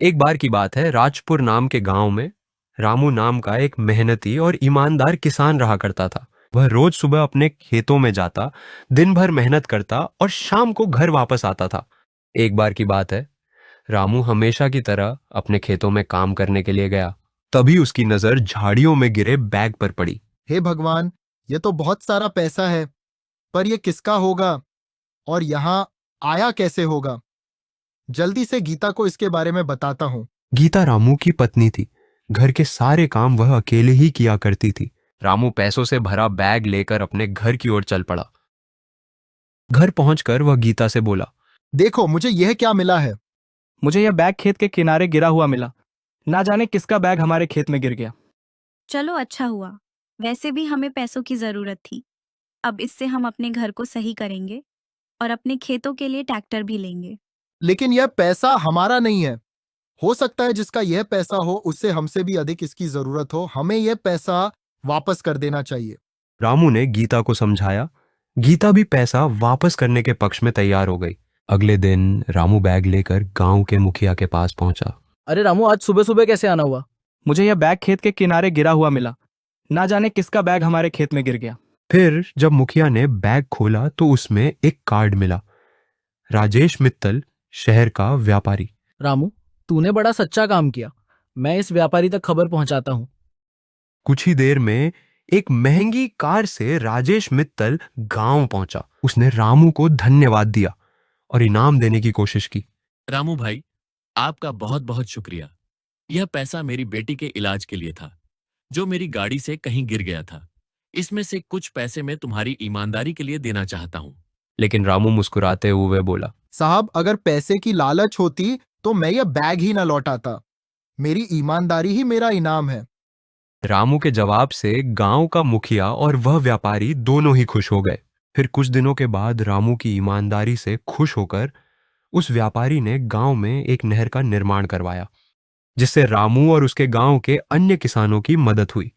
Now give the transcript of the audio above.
एक बार की बात है, राजपुर नाम के गांव में रामू नाम का एक मेहनती और ईमानदार किसान रहा करता था। वह रोज सुबह अपने खेतों में जाता, दिन भर मेहनत करता और शाम को घर वापस आता था। एक बार की बात है, रामू हमेशा की तरह अपने खेतों में काम करने के लिए गया। तभी उसकी नजर झाड़ियों में गिरे बैग पर पड़ी। हे भगवान, ये तो बहुत सारा पैसा है, पर ये किसका होगा और यहाँ आया कैसे होगा? जल्दी से गीता को इसके बारे में बताता हूँ। गीता रामू की पत्नी थी। घर के सारे काम वह अकेले ही किया करती थी। रामू पैसों से भरा बैग लेकर अपने घर की ओर चल पड़ा। घर पहुंचकर वह गीता से बोला, देखो, मुझे यह क्या मिला है। मुझे यह बैग खेत के किनारे गिरा हुआ मिला। ना जाने किसका बैग हमारे खेत में गिर गया। चलो अच्छा हुआ। वैसे भी हमें पैसों की जरूरत थी। अब इससे हम अपने घर को सही करेंगे और अपने खेतों के लिए ट्रैक्टर भी लेंगे। लेकिन यह पैसा हमारा नहीं है। हो सकता है जिसका यह पैसा हो उससे हमसे भी अधिक इसकी जरूरत हो। हमें यह पैसा वापस कर देना चाहिए। रामू ने गीता को समझाया। गीता भी पैसा वापस करने के पक्ष में तैयार हो गई। अगले दिन रामू बैग लेकर गांव के मुखिया के पास पहुंचा। अरे रामू, आज सुबह सुबह कैसे आना हुआ? मुझे यह बैग खेत के किनारे गिरा हुआ मिला। ना जाने किसका बैग हमारे खेत में गिर गया। फिर जब मुखिया ने बैग खोला तो उसमें एक कार्ड मिला। राजेश मित्तल, शहर का व्यापारी। रामू, तूने बड़ा सच्चा काम किया। मैं इस व्यापारी तक खबर पहुंचाता हूँ। कुछ ही देर में एक महंगी कार से राजेश मित्तल गांव पहुंचा। उसने रामू को धन्यवाद दिया और इनाम देने की कोशिश की। रामू भाई, आपका बहुत बहुत शुक्रिया। यह पैसा मेरी बेटी के इलाज के लिए था, जो मेरी गाड़ी से कहीं गिर गया था। इसमें से कुछ पैसे मैं तुम्हारी ईमानदारी के लिए देना चाहता हूँ। लेकिन रामू मुस्कुराते हुए बोला, साहब, अगर पैसे की लालच होती तो मैं यह बैग ही ना लौटाता। मेरी ईमानदारी ही मेरा इनाम है। रामू के जवाब से गांव का मुखिया और वह व्यापारी दोनों ही खुश हो गए। फिर कुछ दिनों के बाद रामू की ईमानदारी से खुश होकर उस व्यापारी ने गांव में एक नहर का निर्माण करवाया, जिससे रामू और उसके गांव के अन्य किसानों की मदद हुई।